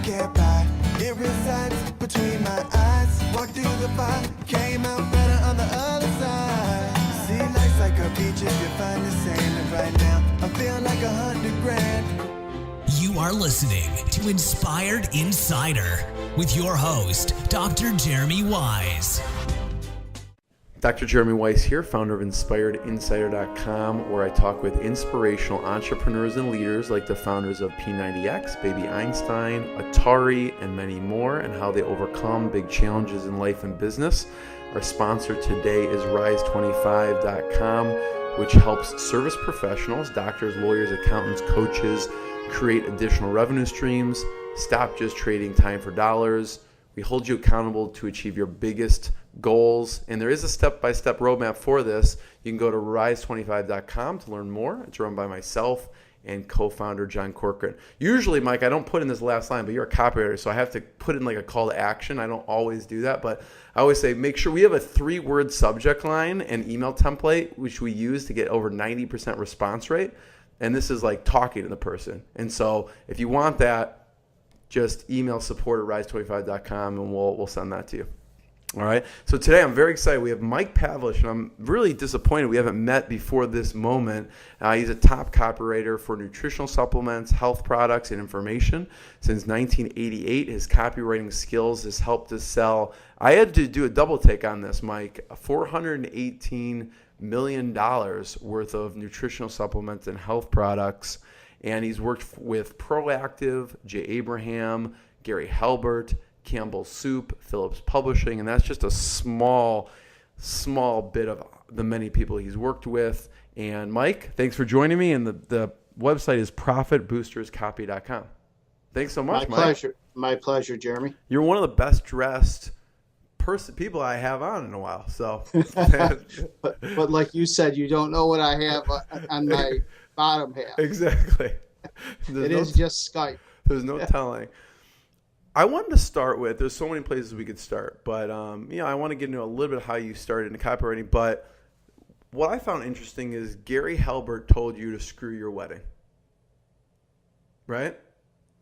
can't buy. It resides between my eyes. Walked through the fire, came out better on the other side. See, life's like a beach if you find the sand. And right now, I feel like $100,000. You are listening to Inspired Insider with your host, Dr. Jeremy Wise. Dr. Jeremy Weiss here, founder of InspiredInsider.com, where I talk with inspirational entrepreneurs and leaders like the founders of P90X, Baby Einstein, Atari, and many more, and how they overcome big challenges in life and business. Our sponsor today is Rise25.com, which helps service professionals, doctors, lawyers, accountants, coaches, create additional revenue streams, stop just trading time for dollars. We hold you accountable to achieve your biggest goals, and there is a step-by-step roadmap for this. You can go to Rise25.com to learn more. It's run by myself and co-founder John Corcoran. Usually, Mike, I don't put in this last line, but you're a copywriter, so I have to put in like a call to action. I don't always do that, but I always say make sure we have a 3-word subject line and email template, which we use to get over 90% response rate. And this is like talking to the person. And so if you want that, just email support@rise25.com and we'll send that to you. All right. So today I'm very excited. We have Mike Pavlish, and I'm really disappointed we haven't met before this moment. He's a top copywriter for nutritional supplements, health products, and information. Since 1988, his copywriting skills has helped us sell. I had to do a double take on this, Mike. $418 million worth of nutritional supplements and health products. And he's worked with Proactive, J. Abraham, Gary Halbert, Campbell Soup, Phillips Publishing, and that's just a small bit of the many people he's worked with. And Mike, thanks for joining me. And the website is profitboosterscopy.com. Thanks so much, Mike. My pleasure, Jeremy. You're one of the best dressed people I have on in a while. So, but like you said, you don't know what I have on my bottom half. Exactly. It is just Skype. There's no telling. I wanted to start with, there's so many places we could start, but I want to get into a little bit of how you started in copywriting. But what I found interesting is Gary Halbert told you to screw your wedding, right?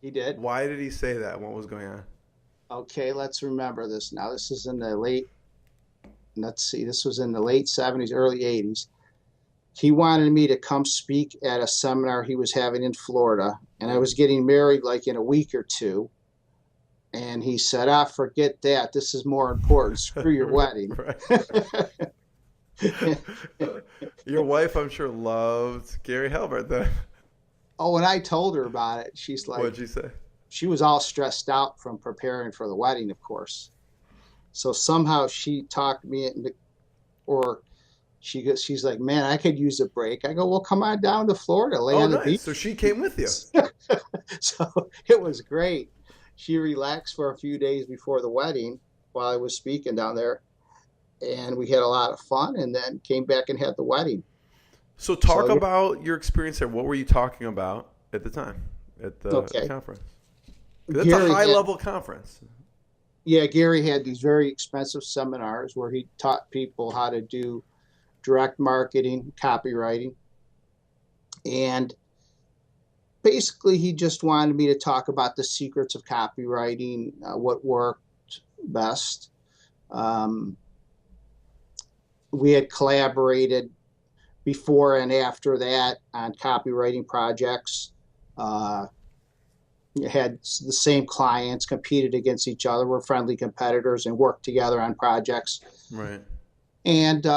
He did. Why did he say that? What was going on? Okay, let's remember this now. This was in the late 70s, early 80s. He wanted me to come speak at a seminar he was having in Florida, and I was getting married like in a week or two. And he said, forget that. This is more important. Screw your wedding. Your wife, I'm sure, loved Gary Halbert then. Oh, when I told her about it, she's like... What'd she say? She was all stressed out from preparing for the wedding, of course. So somehow she talked me into... She's like, man, I could use a break. I go, well, come on down to Florida, lay on the beach. So she came with you. So it was great. She relaxed for a few days before the wedding while I was speaking down there. And we had a lot of fun and then came back and had the wedding. So talk about your experience there. What were you talking about at the time at the conference? That's a high-level conference. Yeah, Gary had these very expensive seminars where he taught people how to do direct marketing, copywriting. And basically, he just wanted me to talk about the secrets of copywriting, what worked best. We had collaborated before and after that on copywriting projects. Had the same clients, competed against each other, were friendly competitors, and worked together on projects. Right. And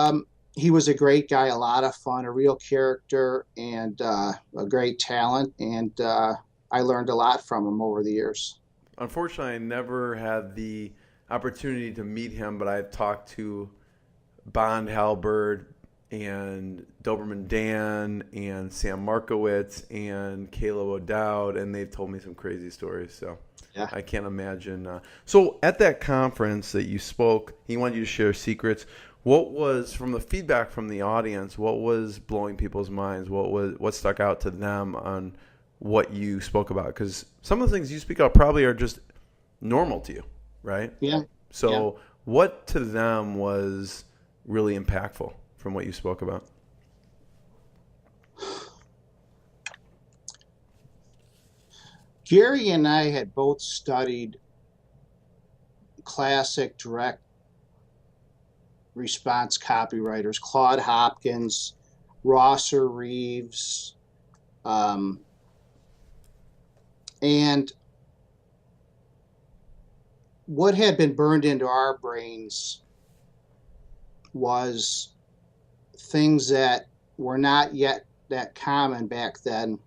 he was a great guy, a lot of fun, a real character, and a great talent. And I learned a lot from him over the years. Unfortunately, I never had the opportunity to meet him, but I've talked to Bond Halbert and Doberman Dan and Sam Markowitz and Caleb O'Dowd, and they've told me some crazy stories. So yeah. I can't imagine. So at that conference that you spoke, he wanted you to share secrets. What was, from the feedback from the audience, what was blowing people's minds? What stuck out to them on what you spoke about? Because some of the things you speak about probably are just normal to you, right? Yeah. So what to them was really impactful from what you spoke about? Gary and I had both studied classic direct response copywriters, Claude Hopkins, Rosser Reeves, and what had been burned into our brains was things that were not yet that common back then,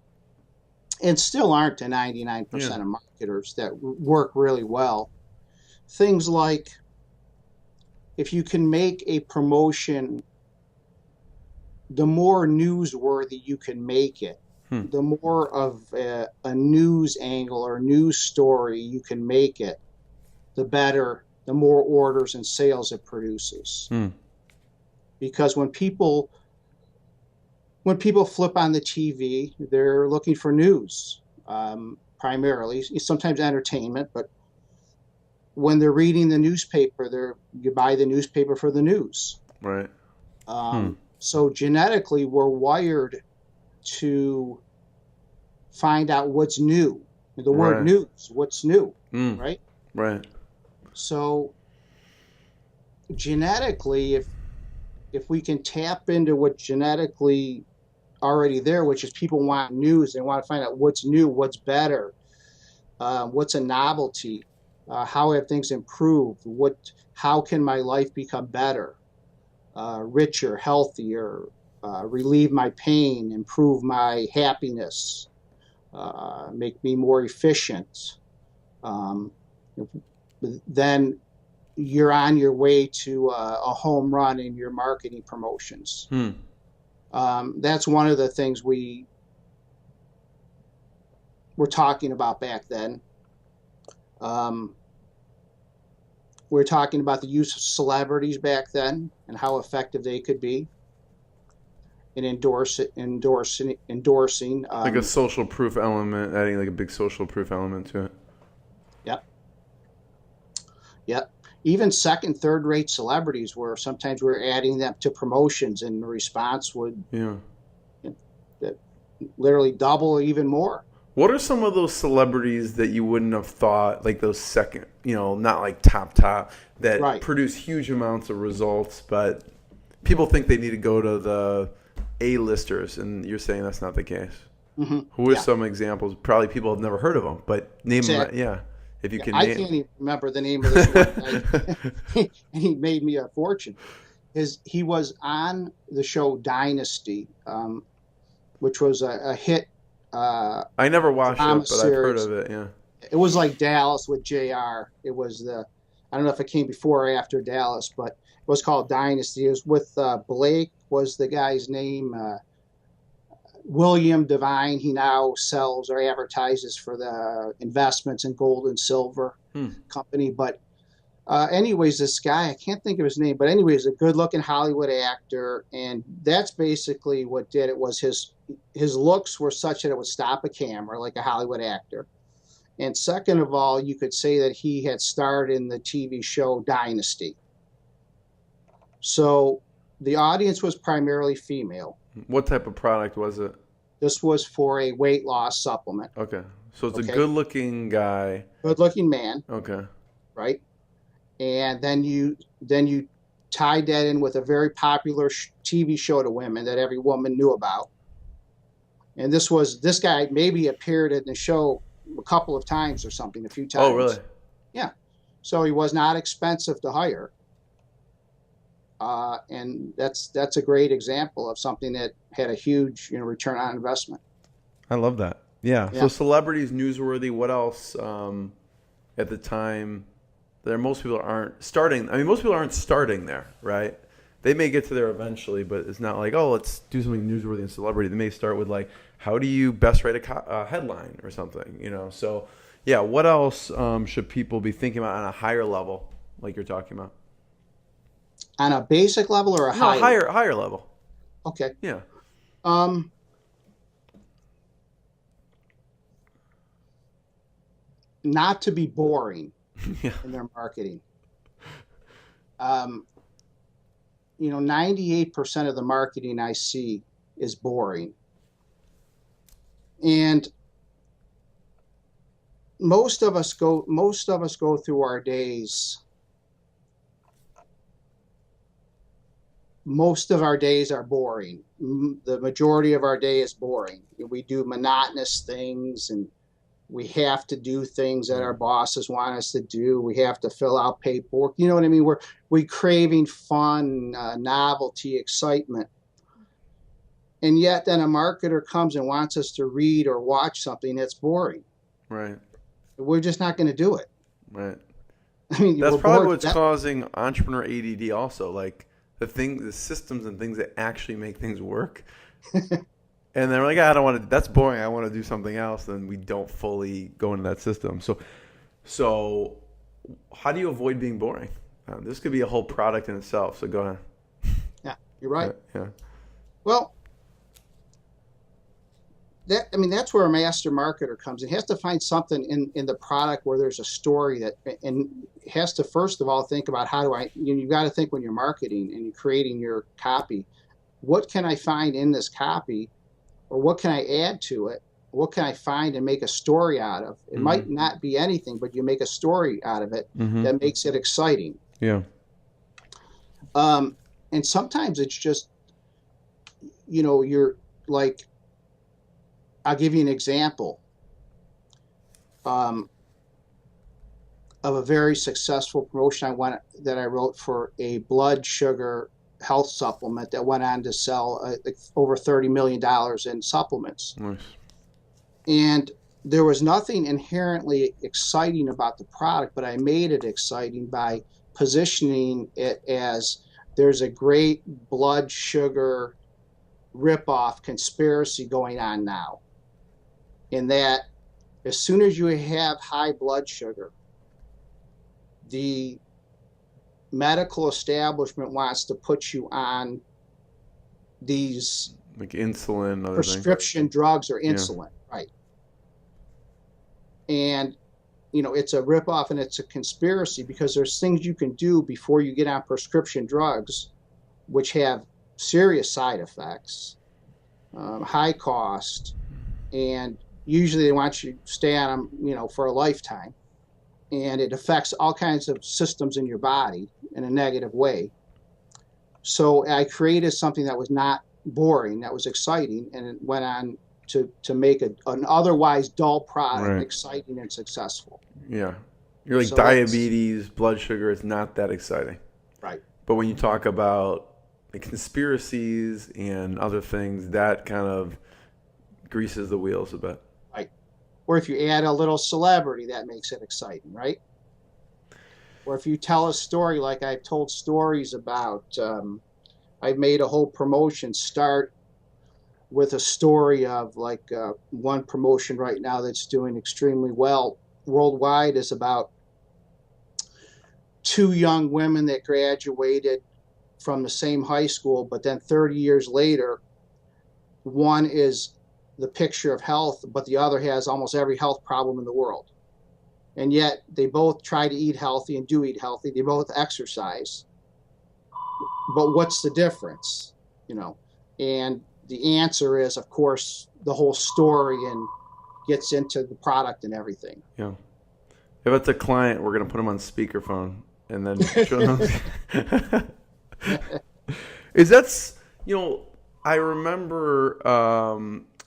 and still aren't to 99% of marketers, that work really well. Things like, if you can make a promotion, the more newsworthy you can make it, the more of a news angle or news story you can make it, the better, the more orders and sales it produces. Because when people flip on the TV, they're looking for news, primarily, sometimes entertainment, but when they're reading the newspaper, you buy the newspaper for the news. Right. So genetically, we're wired to find out what's new. The word news, what's new, right? Right. So genetically, if we can tap into what genetically already there, which is people want news, they want to find out what's new, what's better, what's a novelty, how have things improved, how can my life become better, richer, healthier, relieve my pain, improve my happiness, make me more efficient, then you're on your way to a home run in your marketing promotions. That's one of the things we were talking about back then. We're talking about the use of celebrities back then and how effective they could be in endorsing. Like a social proof element, adding like a big social proof element to it. Yep. Even second, third rate celebrities were sometimes we're adding them to promotions, and the response would literally double or even more. What are some of those celebrities that you wouldn't have thought, like those second, not like top, that produce huge amounts of results, but people think they need to go to the A-listers, and you're saying that's not the case? Who are some examples? Probably people have never heard of them, but name them. If you can I can't even remember the name of this one. And he made me a fortune. He was on the show Dynasty, which was a hit. I never watched it, but I've heard of it. Yeah, it was like Dallas with JR. It was I don't know if it came before or after Dallas, but it was called Dynasty. It was with Blake was the guy's name. William Devine. He now sells or advertises for the investments in gold and silver company. But anyways, this guy, I can't think of his name, but anyways, a good-looking Hollywood actor, and that's basically what did it. Was his looks were such that it would stop a camera like a Hollywood actor. And second of all, you could say that he had starred in the TV show Dynasty. So the audience was primarily female. What type of product was it? This was for a weight loss supplement. Okay. So it's a good-looking guy. Good-looking man. Okay. Right? And then you tied that in with a very popular TV show to women that every woman knew about. And this guy maybe appeared in the show a couple of times or something, a few times. Oh, really? Yeah. So he was not expensive to hire. And that's a great example of something that had a huge return on investment. I love that. Yeah. So celebrities, newsworthy. What else at the time? Most people aren't starting. I mean, most people aren't starting there, right? They may get to there eventually, but it's not like, oh, let's do something newsworthy and celebrity. They may start with like, how do you best write a headline or something? So yeah. What else should people be thinking about on a higher level, like you're talking about? On a basic level or a higher level? Okay. Yeah. Not to be boring in their marketing. 98% of the marketing I see is boring. And most of us go through our days. Most of our days are boring. The majority of our day is boring. We do monotonous things, and we have to do things that our bosses want us to do. We have to fill out paperwork. You know what I mean? We craving fun, novelty, excitement. And yet then a marketer comes and wants us to read or watch something that's boring. Right. We're just not going to do it. Right. I mean, that's probably what's causing entrepreneur ADD also. Like the systems and things that actually make things work. And they're like, I don't want to, that's boring. I want to do something else. Then we don't fully go into that system. So how do you avoid being boring? This could be a whole product in itself. So go ahead. Yeah, you're right. Yeah. Well, that's where a master marketer comes. It has to find something in the product where there's a story and has to first of all think about you've got to think when you're marketing and you're creating your copy, what can I find in this copy, or what can I add to it? What can I find and make a story out of? It might not be anything, but you make a story out of it that makes it exciting. Yeah. And sometimes it's just, you're like, I'll give you an example of a very successful promotion that I wrote for a blood sugar health supplement that went on to sell over $30 million in supplements. Nice. And there was nothing inherently exciting about the product, but I made it exciting by positioning it as there's a great blood sugar ripoff conspiracy going on now. In that, as soon as you have high blood sugar, the medical establishment wants to put you on these like insulin, other prescription drugs or insulin, right? And it's a ripoff and it's a conspiracy because there's things you can do before you get on prescription drugs, which have serious side effects, high cost, and usually they want you to stay on them, for a lifetime. And it affects all kinds of systems in your body in a negative way. So I created something that was not boring, that was exciting, and it went on to make an otherwise dull product exciting and successful. Yeah. You're like, diabetes, blood sugar is not that exciting. Right. But when you talk about the conspiracies and other things, that kind of greases the wheels a bit. Right. Or if you add a little celebrity, that makes it exciting, right? Or if you tell a story like I've told stories about, I've made a whole promotion start with a story of one promotion right now that's doing extremely well worldwide is about two young women that graduated from the same high school, but then 30 years later, one is the picture of health, but the other has almost every health problem in the world. And yet they both try to eat healthy and do eat healthy. They both exercise. But what's the difference? And the answer is, of course, the whole story and gets into the product and everything. Yeah. If it's a client, we're going to put them on speakerphone and then show them. Is that's, I remember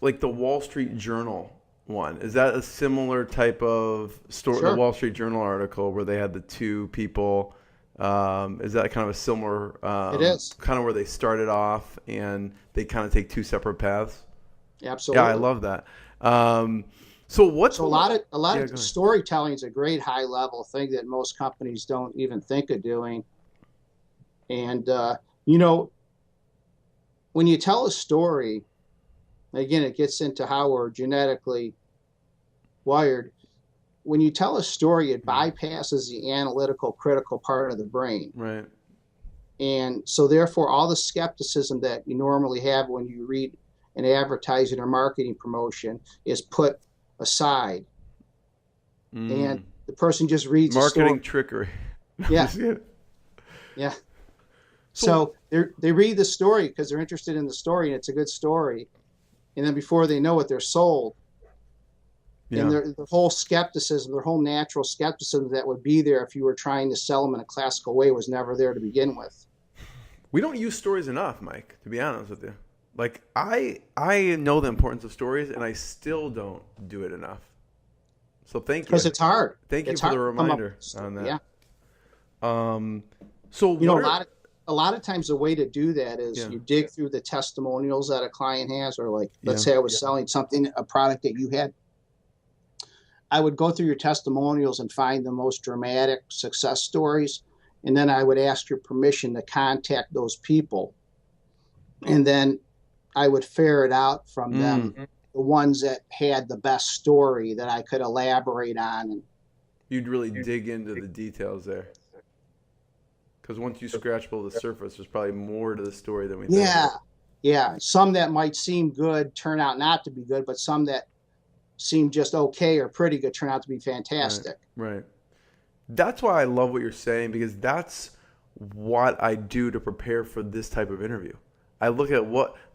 like the Wall Street Journal one. Is that a similar type of story? Sure. The Wall Street Journal article where they had the two people. Is that kind of a similar? It is kind of where they started off and they kind of take two separate paths. Absolutely. Yeah, I love that. So a lot of storytelling is a great high level thing that most companies don't even think of doing. And when you tell a story, again, it gets into how we're genetically wired. When you tell a story, it bypasses the analytical, critical part of the brain. Right. And so therefore, all the skepticism that you normally have when you read an advertising or marketing promotion is put aside. And the person just reads marketing trickery. Yeah. Yeah. So they read the story because they're interested in the story and it's a good story. And then before they know it, they're sold. Yeah. And their whole skepticism, their whole natural skepticism that would be there if you were trying to sell them in a classical way was never there to begin with. We don't use stories enough, Mike, to be honest with you. Like, I know the importance of stories, and I still don't do it enough. So thank you. Because it's hard. Thank you for the reminder on that. Yeah. So a lot of times the way to do that is you dig through the testimonials that a client has, or like, let's say I was selling something, a product that you had. I would go through your testimonials and find the most dramatic success stories. And then I would ask your permission to contact those people. And then I would ferret out from them the ones that had the best story that I could elaborate on. And you'd really dig into the details there. Because once you scratch below the surface, there's probably more to the story than we think. Yeah. Some that might seem good turn out not to be good, but some that seem just okay or pretty good turn out to be fantastic. Right. That's why I love what you're saying, because that's what I do to prepare for this type of interview. I look at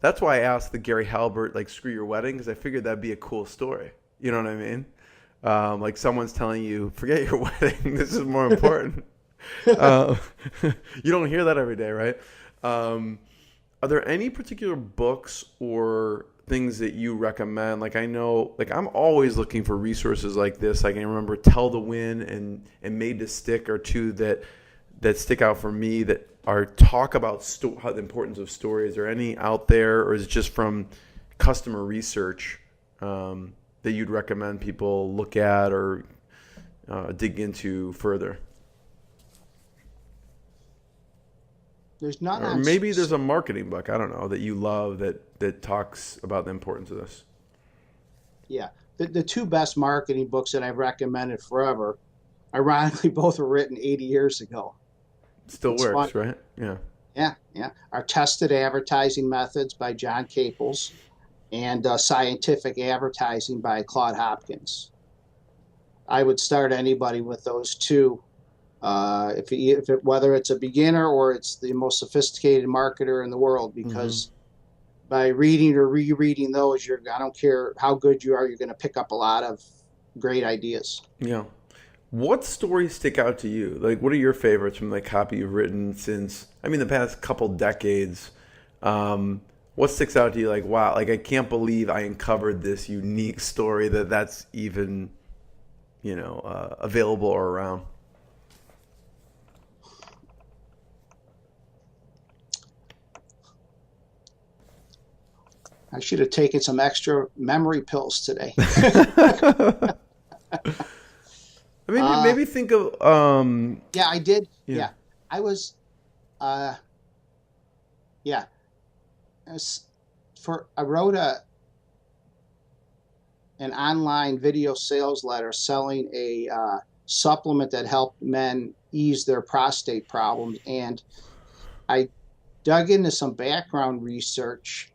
that's why I asked the Gary Halbert, like, screw your wedding, because I figured that'd be a cool story. You know what I mean? Like someone's telling you, forget your wedding, this is more important. You don't hear that every day, right? Are there any particular books or things that you recommend? Like, I know, like, I'm always looking for resources like this. I can remember Tell to Win and Made to Stick are two that stick out for me, that are talk about the importance of stories. Are any out there, or is it just from customer research that you'd recommend people look at or dig into further? There's not, or maybe there's a marketing book, I don't know, that you love that talks about the importance of this. Yeah. The two best marketing books that I've recommended forever, ironically, both were written 80 years ago. Still works, right? Yeah. Yeah. Are Tested Advertising Methods by John Caples and Scientific Advertising by Claude Hopkins. I would start anybody with those two. Whether it's a beginner or it's the most sophisticated marketer in the world, because by reading or rereading those, I don't care how good you are, you're going to pick up a lot of great ideas. Yeah. What stories stick out to you? Like, what are your favorites from the copy you've written since, the past couple decades? What sticks out to you? Like, wow, like, I can't believe I uncovered this unique story that's even, available or around. I should have taken some extra memory pills today. Maybe think of. Yeah, I did. Yeah, I was. I wrote an online video sales letter selling a supplement that helped men ease their prostate problems, and I dug into some background research.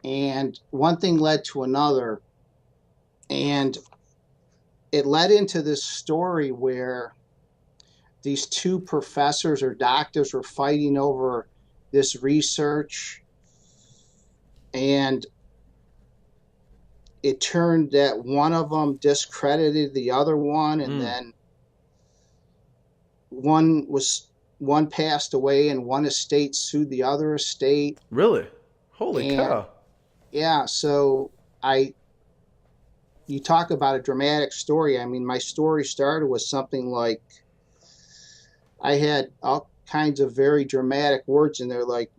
And one thing led to another, and it led into this story where these two professors or doctors were fighting over this research, and it turned that one of them discredited the other one, and then one passed away, and one estate sued the other estate. Really? Holy cow. Yeah, so you talk about a dramatic story. My story started with something like, I had all kinds of very dramatic words in there, like,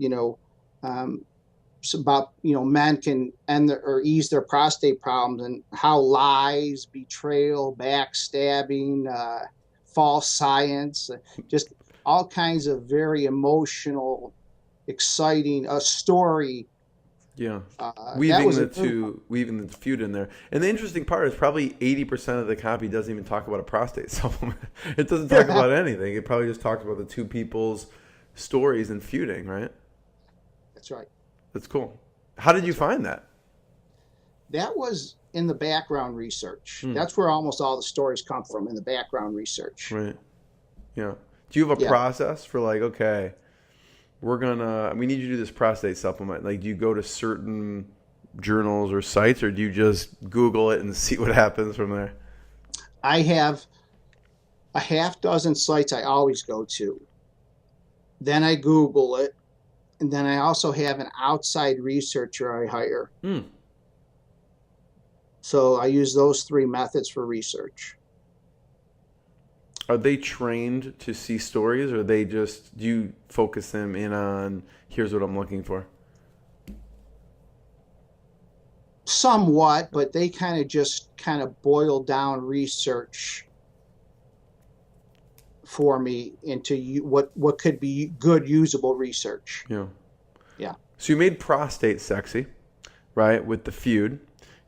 about, men can end or ease their prostate problems, and how lies, betrayal, backstabbing, false science, just all kinds of very emotional, exciting, story. Yeah, weaving the feud in there. And the interesting part is probably 80% of the copy doesn't even talk about a prostate supplement. It doesn't talk about anything. It probably just talks about the two people's stories and feuding, right? That's right. That's cool. How did you find that? That was in the background research. That's where almost all the stories come from, in the background research. Right. Yeah. Do you have a process for, like, okay, we need you to do this prostate supplement? Like, do you go to certain journals or sites, or do you just Google it and see what happens from there? I have a half dozen sites I always go to. Then I Google it. And then I also have an outside researcher I hire. So I use those 3 methods for research. Are they trained to see stories, or do you focus them in on, here's what I'm looking for? Somewhat, but they kind of boil down research for me into what could be good, usable research. Yeah. Yeah. So you made prostate sexy, right, with the feud.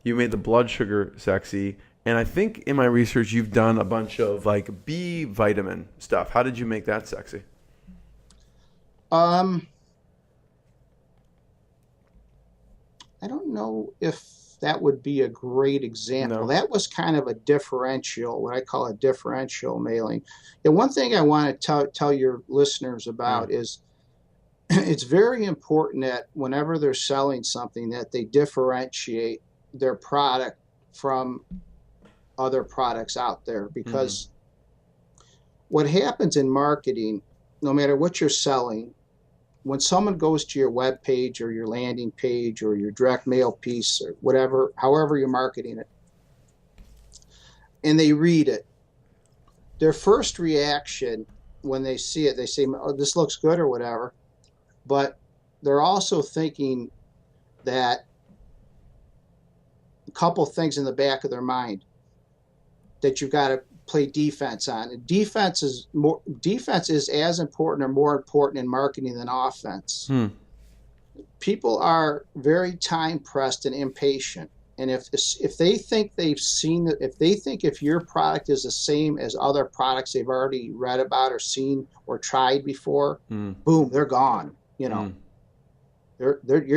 You made the blood sugar sexy. And I think in my research, you've done a bunch of like B vitamin stuff. How did you make that sexy? I don't know if that would be a great example. No. That was kind of a differential, what I call a differential mailing. And one thing I want to tell your listeners about is it's very important that whenever they're selling something, that they differentiate their product from other products out there, because what happens in marketing, no matter what you're selling, when someone goes to your web page or your landing page or your direct mail piece or whatever, however you're marketing it, and they read it, their first reaction when they see it, they say, oh, this looks good or whatever, but they're also thinking that a couple things in the back of their mind that you've got to play defense on. And defense is as important or more important in marketing than offense. People are very time pressed and impatient. And if they think they've seen it, if your product is the same as other products they've already read about or seen or tried before, boom, they're gone. You're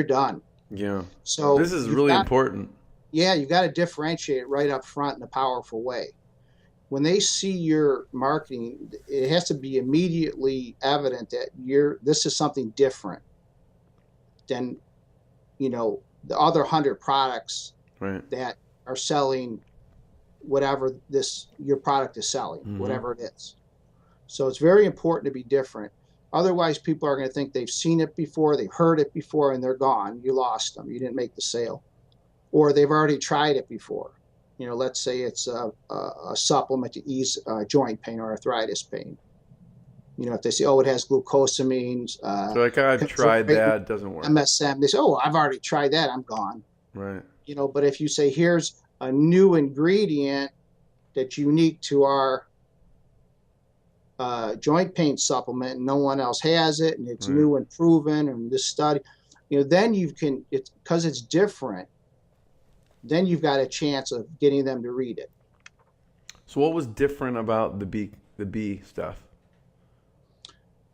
done. Yeah. So this is really important. Yeah, you've got to differentiate it right up front in a powerful way. When they see your marketing, it has to be immediately evident that this is something different than, the other 100 products that are selling whatever your product is selling, whatever it is. So it's very important to be different. Otherwise, people are going to think they've seen it before, they've heard it before, and they're gone. You lost them. You didn't make the sale. Or they've already tried it before. Let's say it's a supplement to ease joint pain or arthritis pain. If they say, oh, it has glucosamines. So like, I've tried that, doesn't work. MSM, they say, oh, I've already tried that, I'm gone. Right. But if you say, here's a new ingredient that's unique to our joint pain supplement, and no one else has it, and it's new and proven, and this study, then because it's different, then you've got a chance of getting them to read it. So what was different about the B stuff?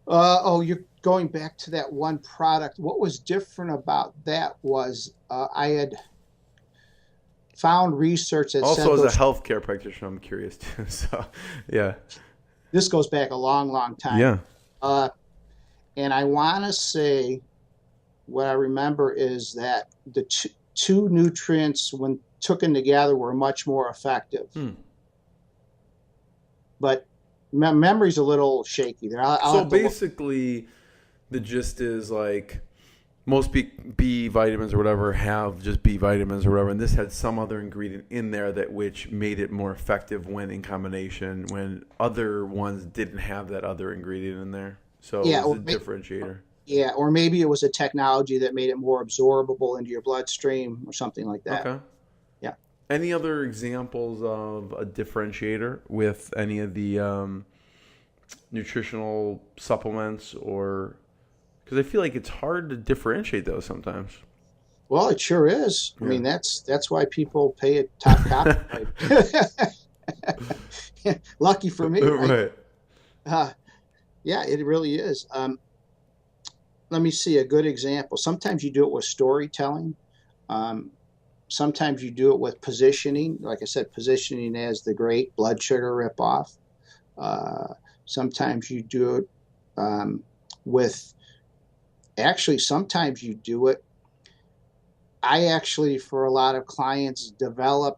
You're going back to that one product. What was different about that was I had found research that also said as a healthcare practitioner, I'm curious too. So, yeah. This goes back a long, long time. Yeah. And I want to say what I remember is that the two nutrients, when taken together, were much more effective. But memory's a little shaky there. So basically, the gist is like most B vitamins or whatever have just B vitamins or whatever, and this had some other ingredient in there which made it more effective when in combination, when other ones didn't have that other ingredient in there. So it was a differentiator. Yeah, or maybe it was a technology that made it more absorbable into your bloodstream or something like that. Okay. Yeah. Any other examples of a differentiator with any of the nutritional supplements, or because I feel like it's hard to differentiate those sometimes. Well, it sure is. Yeah. I mean, that's why people pay a top copyright. Lucky for me, right? Yeah, it really is. Let me see a good example. Sometimes you do it with storytelling. Sometimes you do it with positioning. Like I said, positioning as the great blood sugar ripoff. Sometimes you do it sometimes you do it. I actually, for a lot of clients,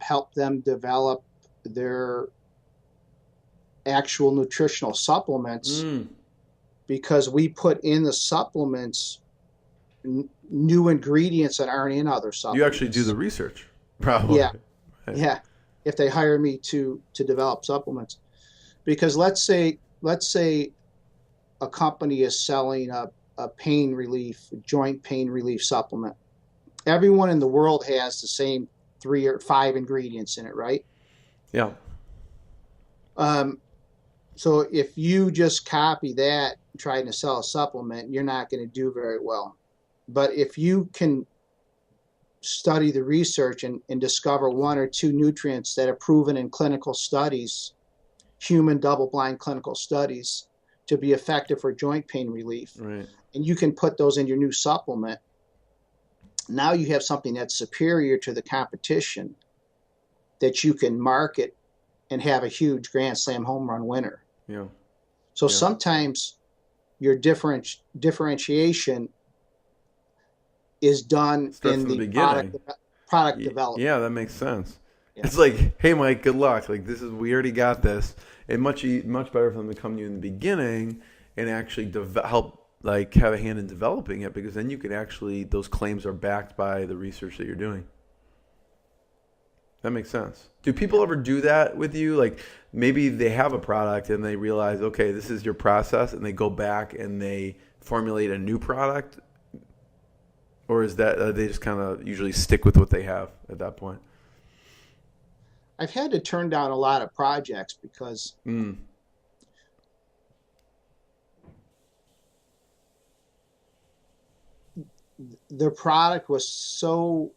help them develop their actual nutritional supplements because we put in the supplements new ingredients that aren't in other supplements. You actually do the research, probably. Yeah. Right. Yeah. If they hire me to develop supplements, because let's say a company is selling a joint pain relief supplement. Everyone in the world has the same 3 or 5 ingredients in it, right? Yeah. So if you just copy that trying to sell a supplement, you're not going to do very well. But if you can study the research and discover 1 or 2 nutrients that are proven in clinical studies, human double-blind clinical studies, to be effective for joint pain relief, right, and you can put those in your new supplement, now you have something that's superior to the competition that you can market and have a huge Grand Slam home run winner. Yeah. So sometimes your differentiation is done in the product development. Yeah, that makes sense. Yeah. It's like, hey, Mike, good luck. Like, we already got this. It's much better for them to come to you in the beginning and actually help, like, have a hand in developing it, because then you can actually, those claims are backed by the research that you're doing. That makes sense. Do people ever do that with you? Like, maybe they have a product and they realize, okay, this is your process, and they go back and they formulate a new product? Or is that they just kind of usually stick with what they have at that point? I've had to turn down a lot of projects because their product was so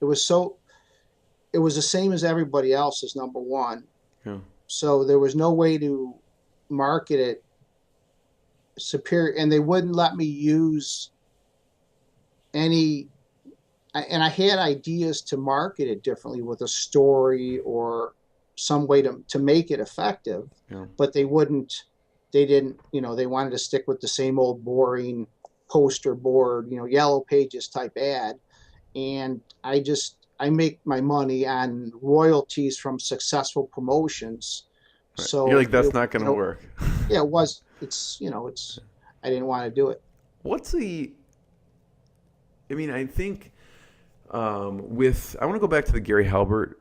it was the same as everybody else's, number one. Yeah. So there was no way to market it superior, and they wouldn't let me use any, and I had ideas to market it differently with a story or some way to make it effective, but they didn't, they wanted to stick with the same old boring poster board, yellow pages type ad. And I make my money on royalties from successful promotions. Right. So you're like, that's not going to work. Yeah, I didn't want to do it. I think I want to go back to the Gary Halbert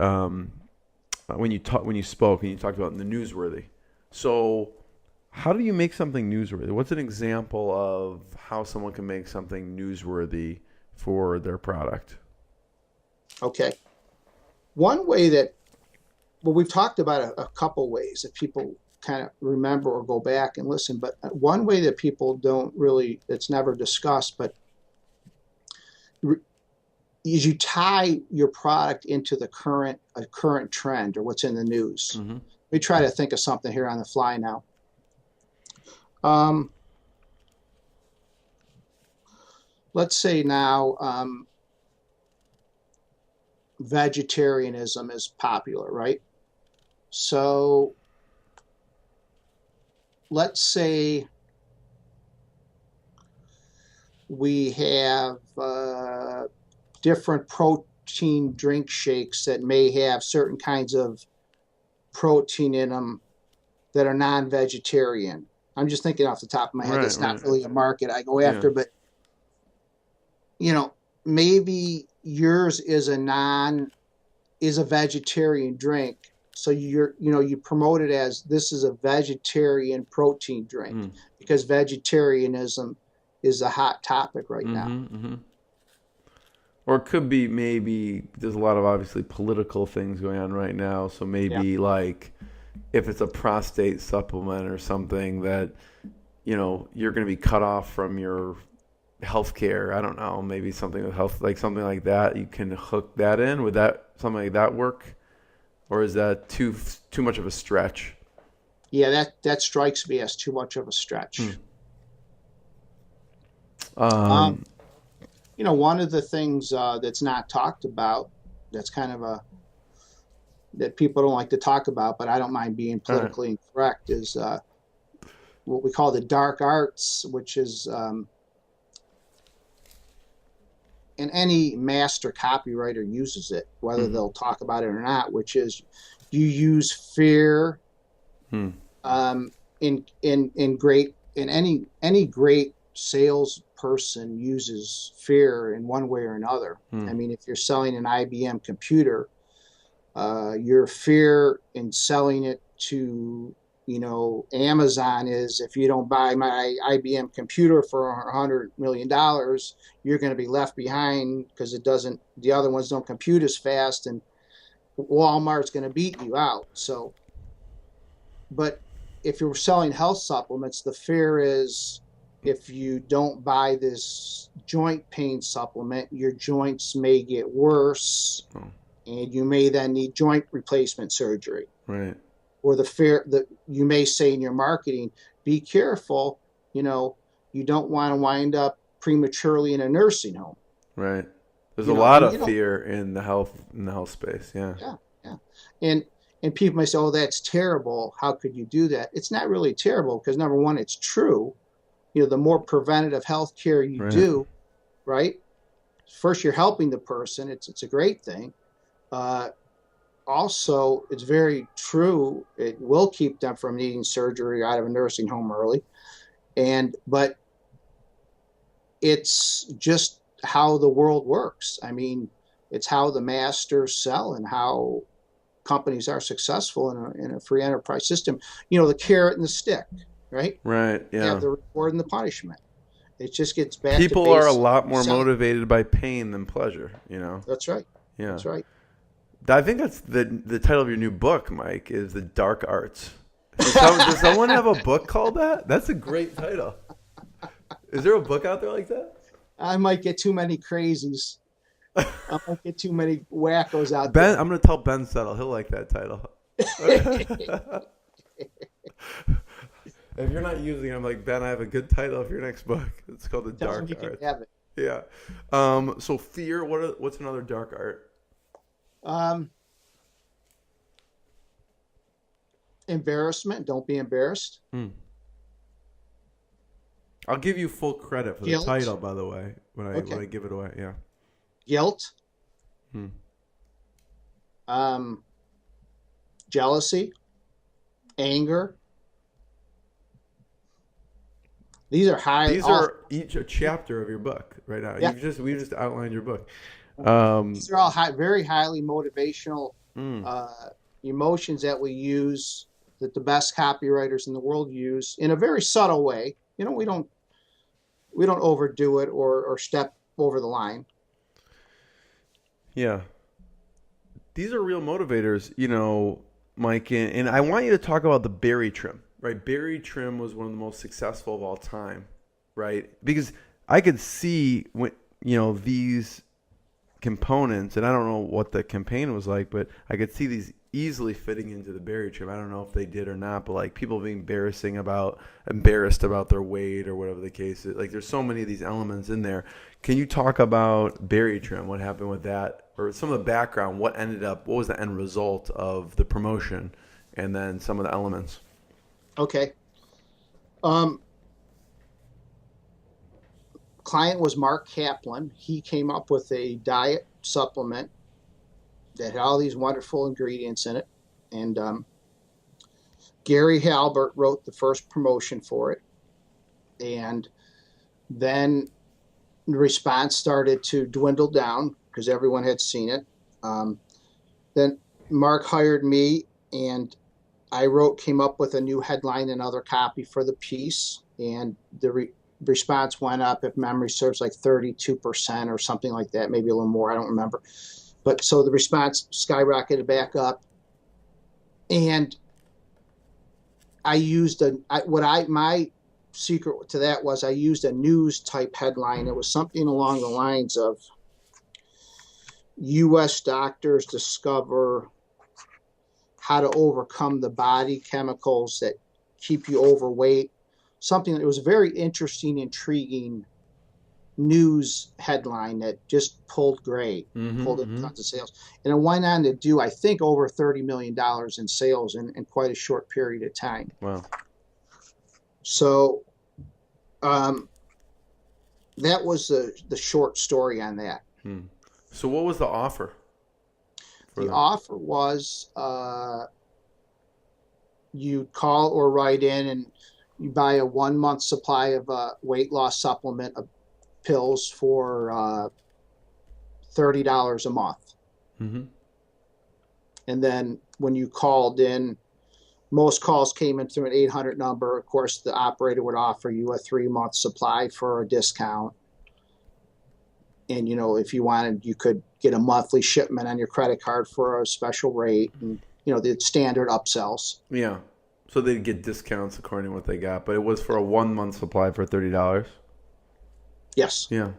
when you spoke and you talked about the newsworthy. So how do you make something newsworthy? What's an example of how someone can make something newsworthy for their product? Okay. One way we've talked about a couple ways that people kind of remember or go back and listen, but one way that people it's never discussed, but is you tie your product into the current trend or what's in the news. Mm-hmm. Let me try to think of something here on the fly now. Let's say now vegetarianism is popular, right? So let's say we have different protein drink shakes that may have certain kinds of protein in them that are non-vegetarian. I'm just thinking off the top of my head. It's not really a market I go after, but maybe yours is a vegetarian drink. So you promote it as this is a vegetarian protein drink because vegetarianism is a hot topic right now. Mm-hmm. Or it could be maybe there's a lot of obviously political things going on right now. So maybe like if it's a prostate supplement or something that, you're going to be cut off from your healthcare. I don't know, maybe something with health, like something like that. You can hook that in. Would something like that work? Or is that too much of a stretch? Yeah, that strikes me as too much of a stretch. One of the things that's not talked about, that's kind of that people don't like to talk about, but I don't mind being politically incorrect, is what we call the dark arts, which is and any master copywriter uses it, whether they'll talk about it or not, which is you use fear in any great salesperson uses fear in one way or another. I mean, if you're selling an IBM computer, your fear in selling it to, Amazon is, if you don't buy my IBM computer for $100 million, you're going to be left behind because the other ones don't compute as fast, and Walmart's going to beat you out. So, but if you're selling health supplements, the fear is, if you don't buy this joint pain supplement, your joints may get worse, and you may then need joint replacement surgery. Right. Or the fear that you may say in your marketing, be careful, you don't want to wind up prematurely in a nursing home. Right. There's a lot of fear in the health space. Yeah. Yeah. And people may say, oh, that's terrible. How could you do that? It's not really terrible because, number one, it's true. The more preventative health care you do, right? First, you're helping the person. It's a great thing. Also, it's very true. It will keep them from needing surgery out of a nursing home early. But it's just how the world works. I mean, it's how the masters sell and how companies are successful in a free enterprise system. The carrot and the stick, right? Right, yeah. You have the reward and the punishment. It just gets back People to are a lot more motivated by pain than pleasure, That's right. Yeah. That's right. I think that's the title of your new book, Mike, is The Dark Arts. Does someone have a book called that? That's a great title. Is there a book out there like that? I might get too many crazies. I might get too many wackos out there. I'm going to tell Ben Settle. He'll like that title. If you're not using it, I'm like, Ben, I have a good title for your next book. It's called The Dark Arts. Have it. Yeah. So fear, what's another dark art? Embarrassment. Don't be embarrassed. I'll give you full credit for Guilt. the title, by the way, when I give it away. Yeah. Guilt. Jealousy. Anger. These are each a chapter of your book right now. Yeah. We just outlined your book. These are all very highly motivational emotions that we use, that the best copywriters in the world use in a very subtle way. We don't overdo it or step over the line. Yeah. These are real motivators, Mike, and I want you to talk about the BellyTrim, right? BellyTrim was one of the most successful of all time, right? Because I could see when, these components, and I don't know what the campaign was like, but I could see these easily fitting into the BellyTrim. I don't know if they did or not, but like people being embarrassed about their weight or whatever the case is. Like there's so many of these elements in there. Can you talk about BellyTrim? What happened with that, or some of the background? What was the end result of the promotion, and then some of the elements? Okay. Client was Mark Kaplan. He came up with a diet supplement that had all these wonderful ingredients in it. And Gary Halbert wrote the first promotion for it. And then the response started to dwindle down because everyone had seen it. Then Mark hired me, and I came up with a new headline and other copy for the piece. And the response went up, if memory serves, like 32% or something like that, maybe a little more, I don't remember. But so the response skyrocketed back up, and I used my secret to that was I used a news type headline. It was something along the lines of U.S. doctors discover how to overcome the body chemicals that keep you overweight. Something that was a very interesting, intriguing news headline that just pulled pulled in tons of sales. And it went on to do, I think, over $30 million in sales in quite a short period of time. Wow. So that was the short story on that. So what was the offer? The offer was you call or write in and you buy a 1 month supply of weight loss supplement of pills for $30 a month. Mm-hmm. And then when you called in, most calls came in through an 800 number. Of course, the operator would offer you a 3-month supply for a discount. And, if you wanted, you could get a monthly shipment on your credit card for a special rate and, the standard upsells. Yeah. So they'd get discounts according to what they got, but it was for a 1 month supply for $30. Yes. Yeah.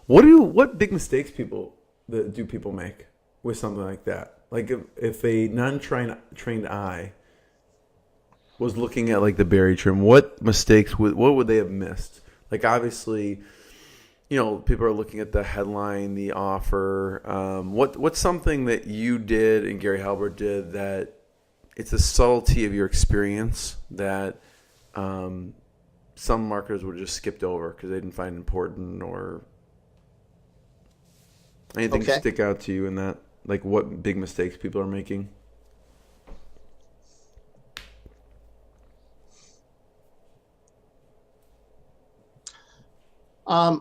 What big mistakes do people make with something like that? Like if a non-trained eye was looking at like the BellyTrim, what mistakes what would they have missed? Like obviously, people are looking at the headline, the offer. What's something that you did and Gary Halbert did that it's a subtlety of your experience that some marketers would have just skipped over because they didn't find important, or anything stick out to you in that? Like what big mistakes people are making?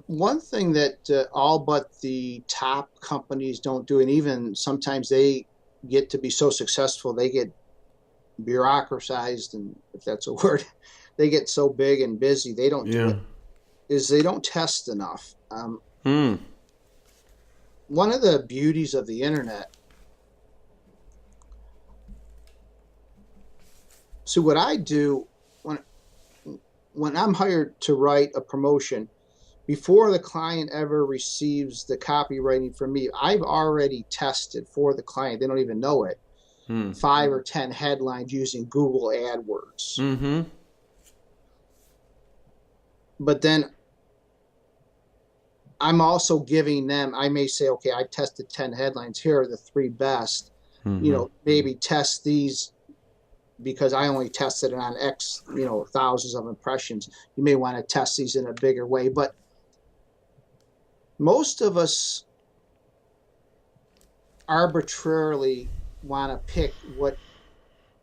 One thing that all but the top companies don't do, and even sometimes they get to be so successful, they get bureaucratized, and if that's a word, they get so big and busy, they don't do it, is they don't test enough. One of the beauties of the internet, so what I do when I'm hired to write a promotion, before the client ever receives the copywriting from me, I've already tested for the client, they don't even know it, 5 or 10 headlines using Google AdWords. Mm-hmm. But then I'm also giving them, I may say, okay, I've tested 10 headlines. Here are the 3 best. Mm-hmm. Maybe test these because I only tested it on X, thousands of impressions. You may want to test these in a bigger way. But most of us arbitrarily want to pick what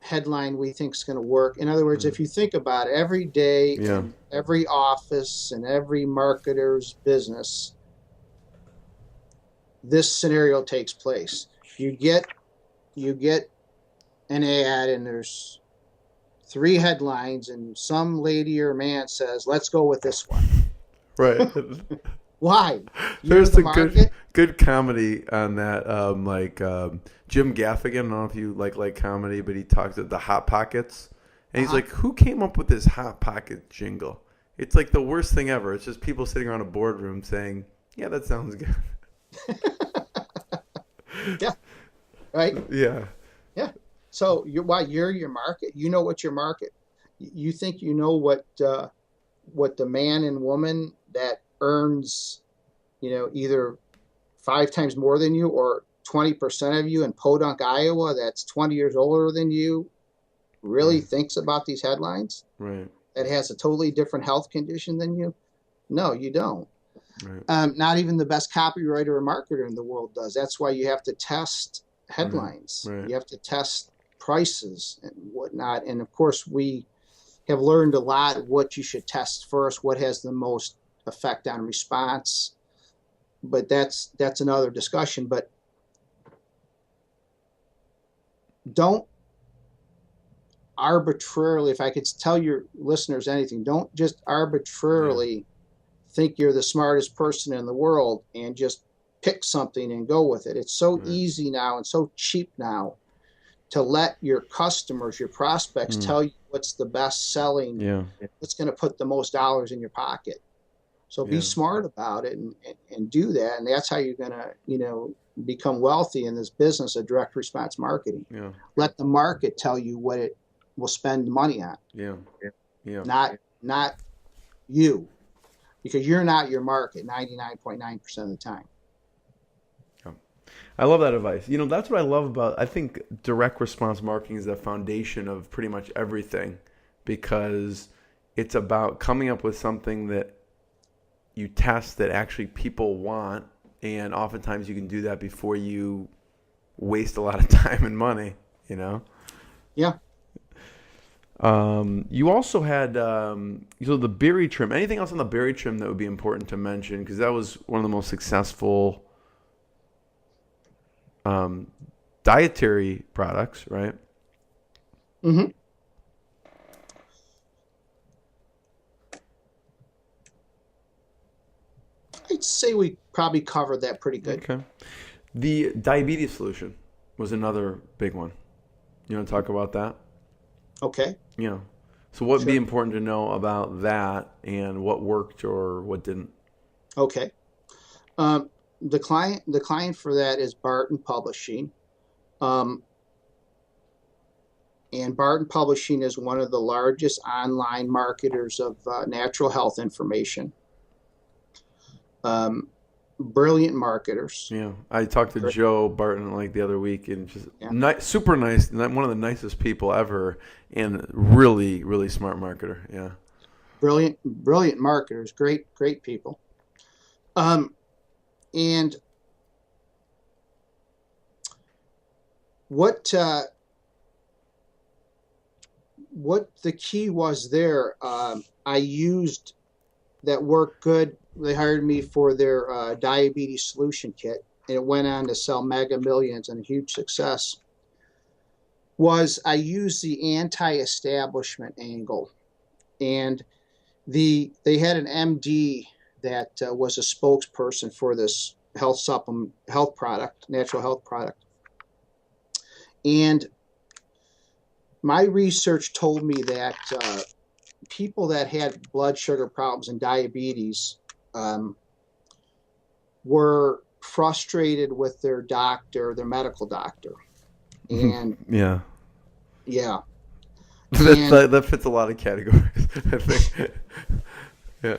headline we think is going to work. In other words, if you think about it, every day, in every office and every marketer's business, this scenario takes place. You get an ad and there's 3 headlines and some lady or man says, let's go with this one. Right. Why? There's a good comedy on that. Jim Gaffigan, I don't know if you like comedy, but he talks about the Hot Pockets. And he's like, who came up with this Hot Pocket jingle? It's like the worst thing ever. It's just people sitting around a boardroom saying, yeah, that sounds good. Yeah. Right? Yeah. Yeah. So you're your market. You know what your market. You think you know what the man and woman that earns, either 5 times more than you or 20% of you in Podunk, Iowa, that's 20 years older than you, really thinks about these headlines? Right. That has a totally different health condition than you? No, you don't. Right. Not even the best copywriter or marketer in the world does. That's why you have to test headlines. Right. You have to test prices and whatnot. And of course, we have learned a lot what you should test first, what has the most effect on response. But that's another discussion. But don't arbitrarily, if I could tell your listeners anything, don't just arbitrarily think you're the smartest person in the world and just pick something and go with it. It's so easy now and so cheap now to let your customers, your prospects tell you what's the best selling, what's going to put the most dollars in your pocket. So be smart about it and do that. And that's how you're going to, become wealthy in this business of direct response marketing. Yeah. Let the market tell you what it will spend money on. Yeah. Not you, because you're not your market 99.9% of the time. I love that advice. That's what I love about, I think direct response marketing is the foundation of pretty much everything, because it's about coming up with something that test that actually people want, and oftentimes you can do that before you waste a lot of time and money, you know? Yeah. You also had so the BellyTrim. Anything else on the BellyTrim that would be important to mention? Because that was one of the most successful dietary products, right? Mm-hmm. I'd say we probably covered that pretty good. Okay. The diabetes solution was another big one. You want to talk about that? Okay. Yeah. So what would be Sure. important to know about that, and what worked or what didn't? Okay. The client for that is Barton Publishing. And Barton Publishing is one of the largest online marketers of natural health information. Brilliant marketers. Yeah, I talked to Joe Barton like the other week, and just Yeah. super nice, one of the nicest people ever, and really, really smart marketer. Yeah. Brilliant marketers. Great people. And what the key was there, I used that worked good. They hired me for their diabetes solution kit, and it went on to sell mega millions and a huge success. Was I used the anti-establishment angle, and they had an MD that was a spokesperson for this health supplement, health product, natural health product. And my research told me that people that had blood sugar problems and diabetes were frustrated with their doctor, their medical doctor. And Yeah. yeah. That fits a lot of categories, I think. Yeah.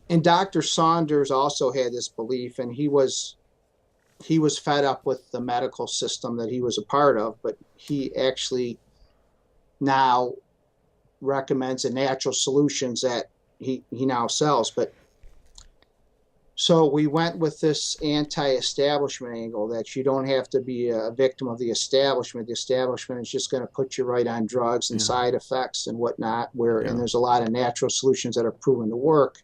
And Dr. Saunders also had this belief, and he was fed up with the medical system that he was a part of, but he actually now recommends the natural solutions that he now sells. But so we went with this anti-establishment angle, that you don't have to be a victim of the establishment. The establishment is just going to put you right on drugs and side effects and whatnot, and there's a lot of natural solutions that are proven to work.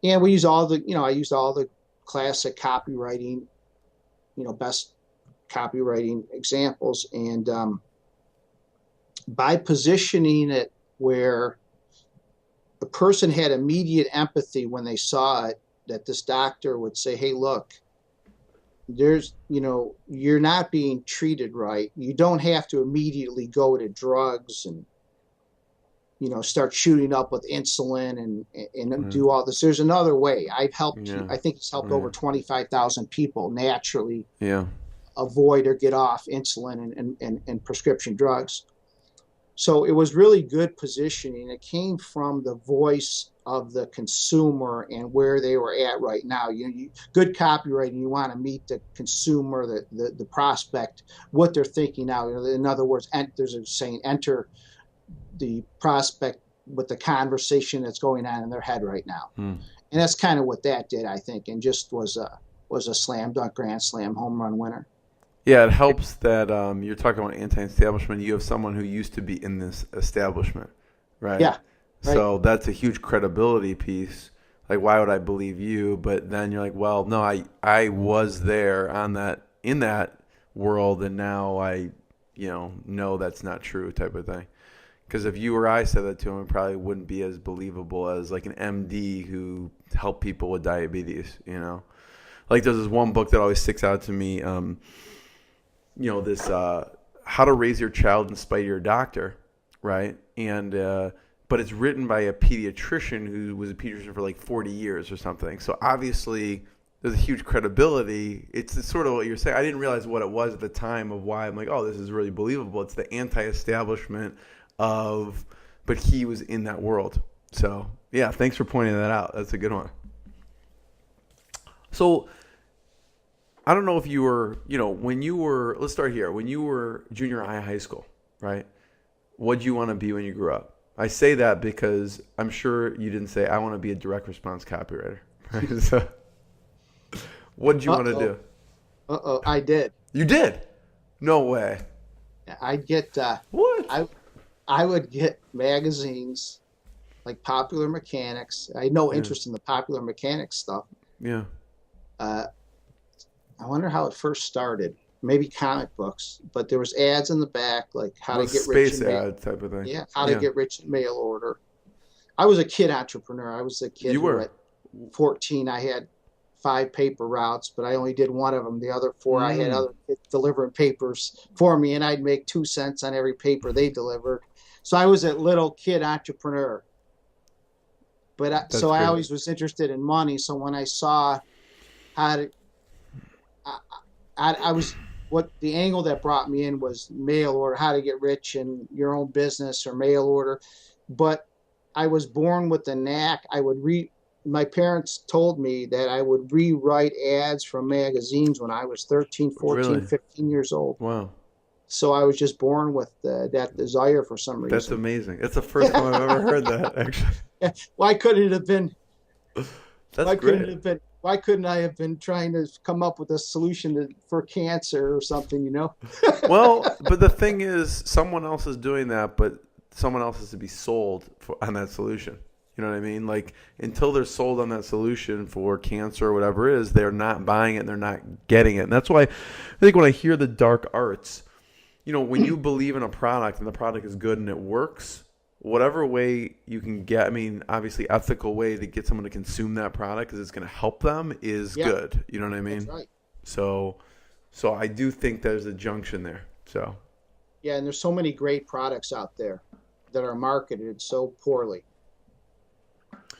And we use I used all the classic copywriting, best copywriting examples. And by positioning it where a person had immediate empathy when they saw it, that this doctor would say, hey, look, you're not being treated right. You don't have to immediately go to drugs and, start shooting up with insulin and do all this. There's another way. I've helped, I think it's helped over 25,000 people naturally avoid or get off insulin and prescription drugs. So it was really good positioning. It came from the voice of the consumer and where they were at right now. Good copywriting, you want to meet the consumer, the prospect, what they're thinking now. In other words, there's a saying, enter the prospect with the conversation that's going on in their head right now. And that's kind of what that did, I think, and just was a slam dunk, grand slam, home run winner. Yeah, it helps that you're talking about anti-establishment. You have someone who used to be in this establishment, right? Yeah. Right. So that's a huge credibility piece. Like, why would I believe you? But then you're like, well, no, I was there in that world, and now I, know that's not true, type of thing. Because if you or I said that to him, it probably wouldn't be as believable as like an MD who helped people with diabetes. Like there's this one book that always sticks out to me. This How to Raise Your Child in Spite of Your Doctor, right? And but it's written by a pediatrician who was a pediatrician for like 40 years or something. So obviously there's a huge credibility. It's sort of what you're saying. I didn't realize what it was at the time of why I'm like, oh, this is really believable. It's the anti-establishment but he was in that world. So yeah, thanks for pointing that out. That's a good one. So I don't know if you were, let's start here. When you were junior high, high school, right? What'd you want to be when you grew up? I say that because I'm sure you didn't say, I want to be a direct response copywriter. Right? So, what did you want to do? I did. You did? No way. I'd get What? I would get magazines like Popular Mechanics. I had no interest in the Popular Mechanics stuff. Yeah. I wonder how it first started. Maybe comic books, but there was ads in the back like how to get rich space ad type of thing. Yeah, how to get rich in mail order. I was a kid entrepreneur. I was a kid who at 14 I had 5 paper routes, but I only did one of them. The other 4 I had other kids delivering papers for me, and I'd make 2 cents on every paper they delivered. So I was a little kid entrepreneur. But I always was interested in money. So when I saw how to, I was, what the angle that brought me in was mail order, how to get rich in your own business or mail order. But I was born with the knack. My parents told me that I would rewrite ads from magazines when I was 13, 14, 15 years old. Wow. So I was just born with that desire for some reason. That's amazing. It's the first time I've ever heard that, actually. Why couldn't it have been? That's great. Why couldn't I have been trying to come up with a solution for cancer or something, Well, but the thing is, someone else is doing that, but someone else has to be sold on that solution. You know what I mean? Like, until they're sold on that solution for cancer or whatever it is, they're not buying it and they're not getting it. And that's why I think when I hear the dark arts, when you believe in a product and the product is good and it works, whatever way you can get, obviously ethical way to get someone to consume that product because it's going to help them is good. You know what I mean? That's right. So I do think there's a junction there. So yeah, and there's so many great products out there that are marketed so poorly.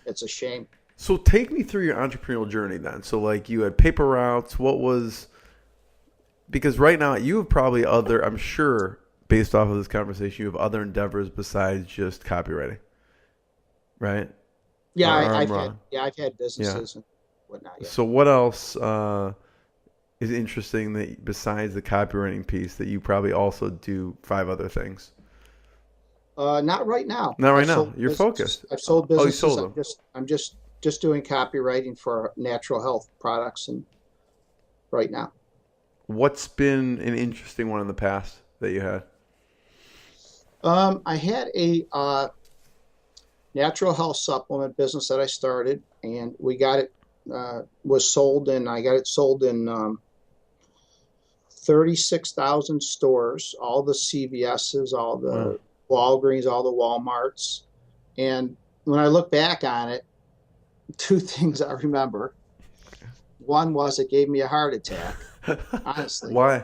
It's a shame. So take me through your entrepreneurial journey then. So like you had paper routes. Because right now you have probably I'm sure, based off of this conversation, you have other endeavors besides just copywriting, right? Yeah, I've had businesses and whatnot. Yeah. So what else is interesting that besides the copywriting piece that you probably also do 5 other things? Not right now. Not right now. You're focused. I've sold businesses. Oh, you sold them. I'm just doing copywriting for natural health products, and right now. What's been an interesting one in the past that you had? I had a natural health supplement business that I started, and we got it was sold, and I got it sold in 36,000 stores, all the CVS's, all the Walgreens, all the Walmarts. And when I look back on it, 2 things I remember. One was it gave me a heart attack, honestly. Why?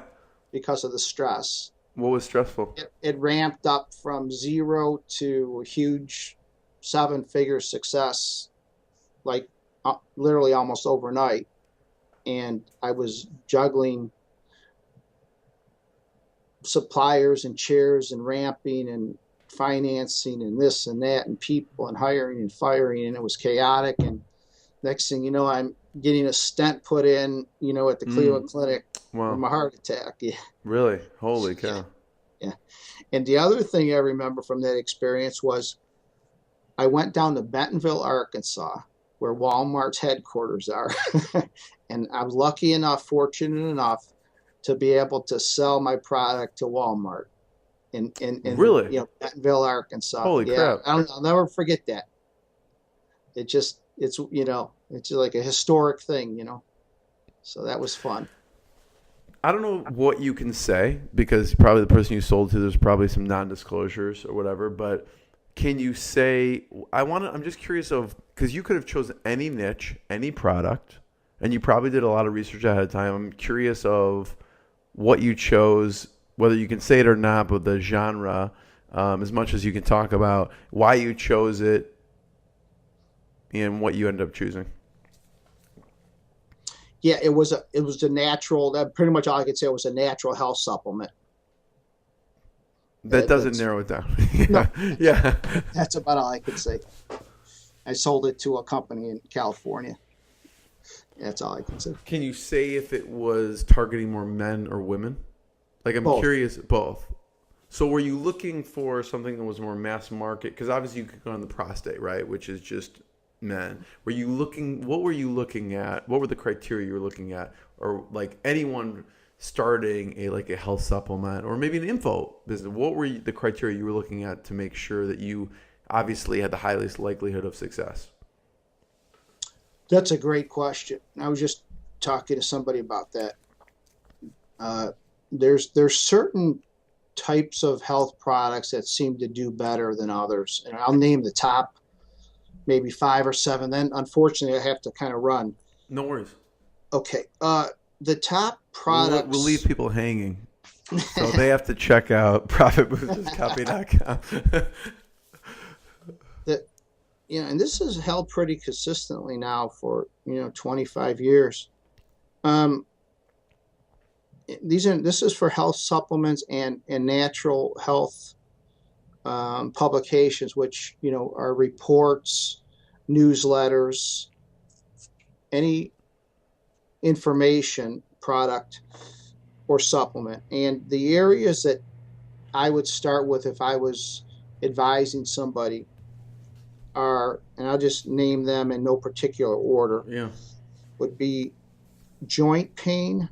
Because of the stress. What was stressful? It ramped up from 0 to a huge 7-figure success, like literally almost overnight. And I was juggling suppliers and chairs and ramping and financing and this and that and people and hiring and firing, and it was chaotic. And next thing you know, I'm getting a stent put in, at the Cleveland Clinic from a heart attack. Yeah. Really? Holy cow. Yeah. And the other thing I remember from that experience was I went down to Bentonville, Arkansas, where Walmart's headquarters are. And I was fortunate enough to be able to sell my product to Walmart in really? Bentonville, Arkansas. Holy crap. I'll never forget that. It's just like a historic thing, So that was fun. I don't know what you can say because probably the person you sold to, there's probably some non-disclosures or whatever, but can you say, I'm just curious because you could have chosen any niche, any product, and you probably did a lot of research ahead of time. I'm curious of what you chose, whether you can say it or not, but the genre, as much as you can talk about why you chose it and what you ended up choosing. Yeah, it was a natural. That pretty much all I could say was a natural health supplement. That doesn't narrow it down. No, yeah, that's about all I could say. I sold it to a company in California. That's all I can say. Can you say if it was targeting more men or women? Like I'm curious, both. So were you looking for something that was more mass market? Because obviously you could go on the prostate, right? Which is just men. What were you looking at? What were the criteria you were looking at? Or like anyone starting a health supplement or maybe an info business, what were the criteria you were looking at to make sure that you obviously had the highest likelihood of success? That's a great question. I was just talking to somebody about that. There's certain types of health products that seem to do better than others, and I'll name the top maybe 5 or 7. Then unfortunately I have to kind of run. No worries. Okay. The top products. We'll leave people hanging, so they have to check out profitboosterscopy.com. And this is held pretty consistently now for 25 years. This is for health supplements and natural health publications, which are reports, newsletters, any information product or supplement. And the areas that I would start with if I was advising somebody are, and I'll just name them in no particular order, would be joint pain,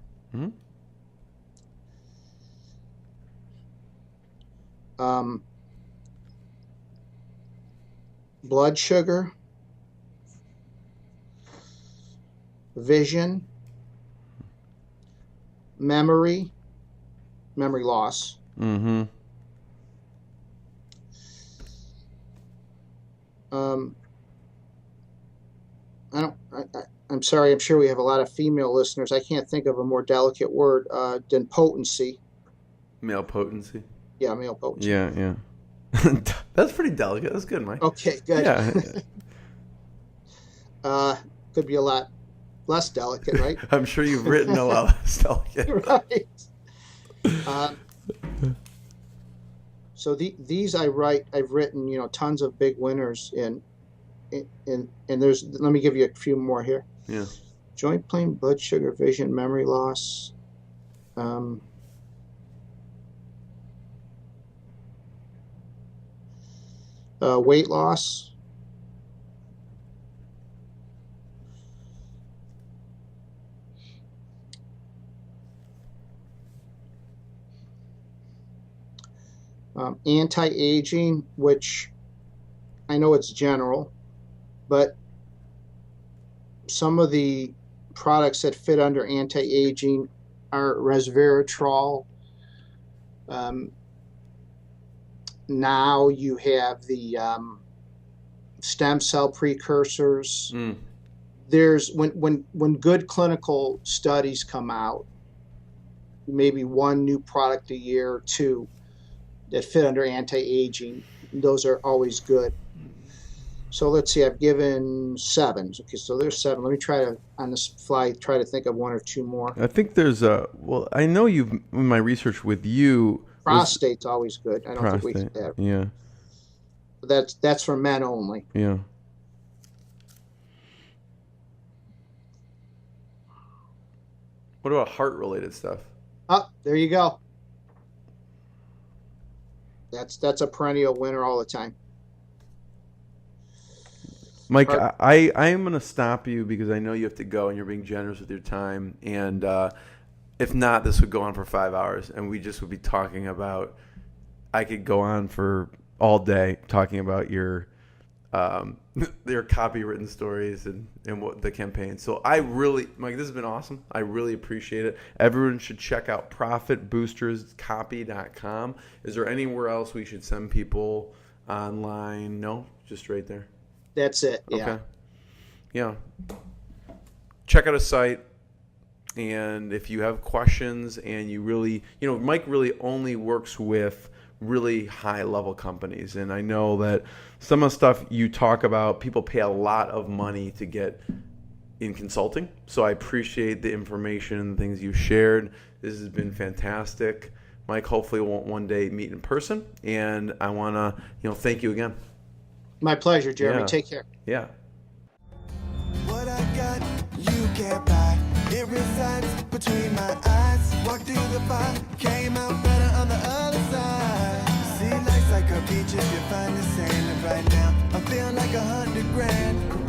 blood sugar, vision, memory loss, I'm sorry, I'm sure we have a lot of female listeners. I can't think of a more delicate word than potency. Male potency? Yeah, male potency. Yeah. That's pretty delicate. That's good, Mike. Okay, good. Yeah. Could be a lot less delicate, right? I'm sure you've written a lot less delicate. Right. So these I've written, tons of big winners in there's, let me give you a few more here. Yeah. Joint pain, blood sugar, vision, memory loss, weight loss, anti-aging, which I know it's general, but some of the products that fit under anti-aging are resveratrol. Now you have the stem cell precursors. There's when good clinical studies come out, maybe one new product a year or two that fit under anti-aging. Those are always good. So let's see, I've given 7. Okay, so there's 7. Let me try to, on this fly, try to think of 1 or 2 more. I think there's I know you've, in my research with you. Prostate's always good. I don't think we can have. Yeah. But that's for men only. Yeah. What about heart-related stuff? Oh, there you go. That's a perennial winner all the time. Mike, I am going to stop you because I know you have to go and you're being generous with your time. And if not, this would go on for 5 hours and we just would be talking about, I could go on for all day talking about your copywritten stories and what the campaign. So Mike, this has been awesome. I really appreciate it. Everyone should check out profitboosterscopy.com. Is there anywhere else we should send people online? No, just right there. That's it. Yeah. Okay. Yeah. Check out a site. And if you have questions and you really, Mike really only works with really high level companies. And I know that some of the stuff you talk about, people pay a lot of money to get in consulting. So I appreciate the information and the things you shared. This has been fantastic. Mike, hopefully we'll one day meet in person. And I want to, thank you again. My pleasure, Jeremy. Yeah. Take care. Yeah. What I got, you can't buy. It resides between my eyes. Walked through the fire, came out better on the other side. like a beach if you find the sand. And right now, I feel like 100 grand.